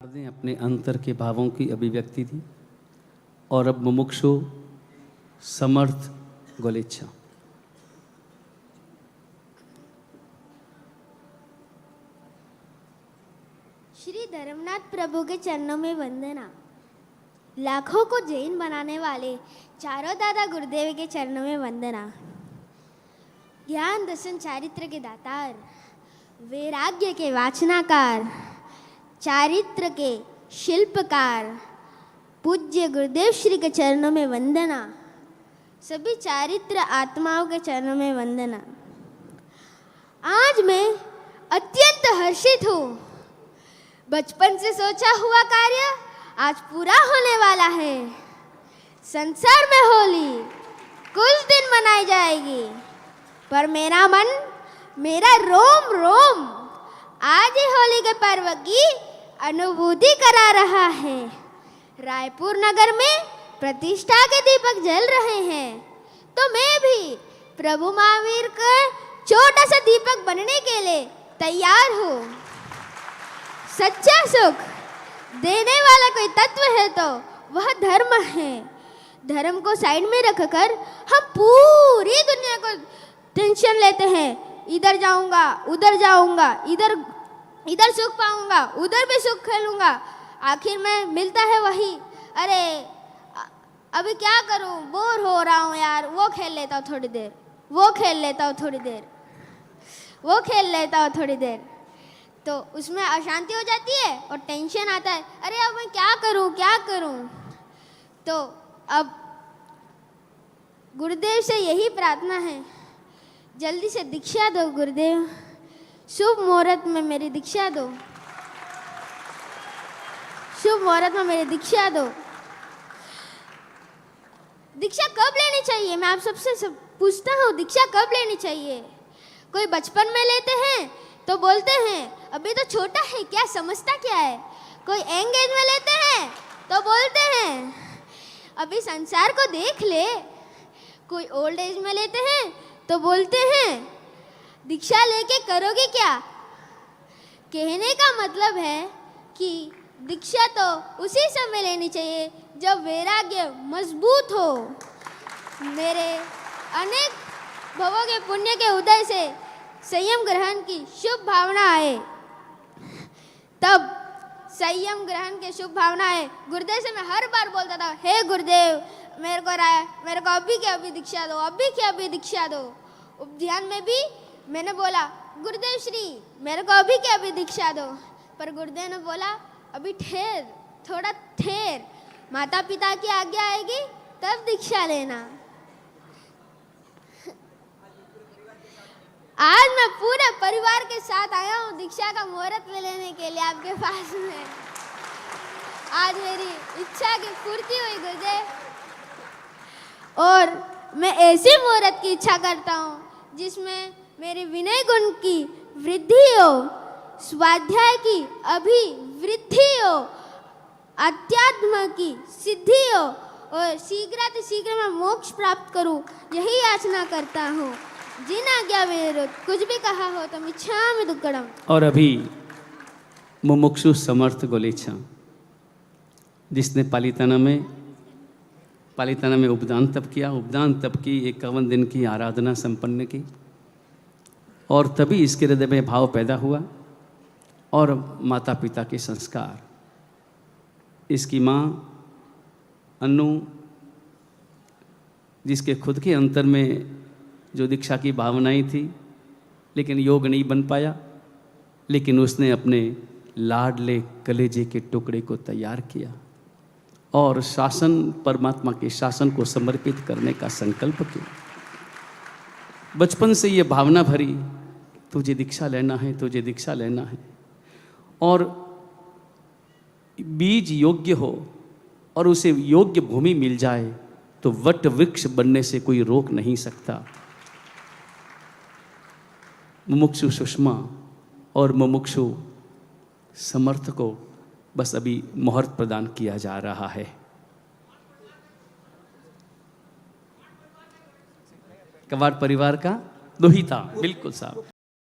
ने अपने अंतर के भावों की अभिव्यक्ति थी और अब मुमुक्षु समर्थ गोलेच्छा। श्री धर्मनाथ प्रभु के चरणों में वंदना। लाखों को जैन बनाने वाले चारों दादा गुरुदेव के चरणों में वंदना। ज्ञान दर्शन चारित्र के दातार, वैराग्य के वाचनाकार, चारित्र के शिल्पकार पूज्य गुरुदेव श्री के चरणों में वंदना। सभी चारित्र आत्माओं के चरणों में वंदना। आज मैं अत्यंत हर्षित हूँ। बचपन से सोचा हुआ कार्य आज पूरा होने वाला है। संसार में होली कुछ दिन मनाई जाएगी, पर मेरा मन, मेरा रोम रोम आज ही होली के पर्व की अनुभूति करा रहा है। रायपुर नगर में प्रतिष्ठा के दीपक जल रहे हैं, तो मैं भी प्रभु महावीर का छोटा सा दीपक बनने के लिए तैयार हूँ। सच्चा सुख देने वाला कोई तत्व है तो वह धर्म है। धर्म को साइड में रखकर हम पूरी दुनिया को टेंशन लेते हैं। इधर जाऊंगा, उधर जाऊंगा, इधर सुख पाऊंगा, उधर भी सुख खेलूंगा, आखिर में मिलता है वही। अरे अभी क्या करूं, बोर हो रहा हूं यार, वो खेल लेता हूँ थोड़ी देर, वो खेल लेता हूँ थोड़ी देर, वो खेल लेता हूँ थोड़ी देर, तो उसमें अशांति हो जाती है और टेंशन आता है। अरे अब मैं क्या करूं, क्या करूं। तो अब गुरुदेव से यही प्रार्थना है, जल्दी से दीक्षा दो गुरुदेव, शुभ मुहूर्त में मेरी दीक्षा दो, शुभ मुहूर्त में मेरी दीक्षा दो। दीक्षा कब लेनी चाहिए, मैं आप सबसे पूछता हूँ, दीक्षा कब लेनी चाहिए। कोई बचपन में लेते हैं तो बोलते हैं अभी तो छोटा है, क्या समझता क्या है। कोई यंग एज में लेते हैं तो बोलते हैं अभी संसार को देख ले। कोई ओल्ड एज में लेते हैं तो बोलते हैं दीक्षा लेके करोगे क्या। कहने का मतलब है कि दीक्षा तो उसी समय लेनी चाहिए जब वैराग्य मजबूत हो। मेरे अनेक भवों के पुण्य के उदय से संयम ग्रहण की शुभ भावना आए, तब संयम ग्रहण की शुभ भावना आए। गुरुदेव से मैं हर बार बोलता था, हे गुरुदेव मेरे को अभी के अभी दीक्षा दो, अभी के अभी दीक्षा दो। उपध्यान में भी मैंने बोला गुरुदेव श्री मेरे को अभी के अभी दीक्षा दो, पर गुरुदेव ने बोला अभी ठहर, थोड़ा ठहर, माता पिता की आज्ञा आएगी तब दीक्षा लेना। आज मैं पूरे परिवार के साथ आया हूँ दीक्षा का मुहूर्त लेने के लिए आपके पास में। आज मेरी इच्छा की पूर्ति हुई गुरुदेव, और मैं ऐसे मुहूर्त की इच्छा करता हूँ जिसमें मेरी विनय गुण की वृद्धि हो, स्वाध्याय की अभिवृद्धि हो, अध्यात्म की सिद्धि हो और शीघ्र मैं मोक्ष प्राप्त करूँ, यही याचना करता हूँ। जिन आज्ञा विरुद्ध कुछ भी कहा हो तो मिच्छामि दुक्कडम। और अभी मुमुक्षु समर्थ गोलेच्छा, जिसने पालिताना में उपदान तप किया, उपदान तप की 51 दिन की आराधना संपन्न की, और तभी इसके हृदय में भाव पैदा हुआ और माता पिता के संस्कार। इसकी माँ अन्नू, जिसके खुद के अंतर में जो दीक्षा की भावनाएं थी, लेकिन योग नहीं बन पाया, लेकिन उसने अपने लाडले कलेजे के टुकड़े को तैयार किया और शासन, परमात्मा के शासन को समर्पित करने का संकल्प किया। बचपन से ये भावना भरी, तुझे दीक्षा लेना है, तुझे दीक्षा लेना है, और बीज योग्य हो और उसे योग्य भूमि मिल जाए तो वट वृक्ष बनने से कोई रोक नहीं सकता। मुमुक्षु सुषमा और मुमुक्षु समर्थ को बस अभी मुहूर्त प्रदान किया जा रहा है। कवाड़ परिवार का दोहिता, बिल्कुल साहब।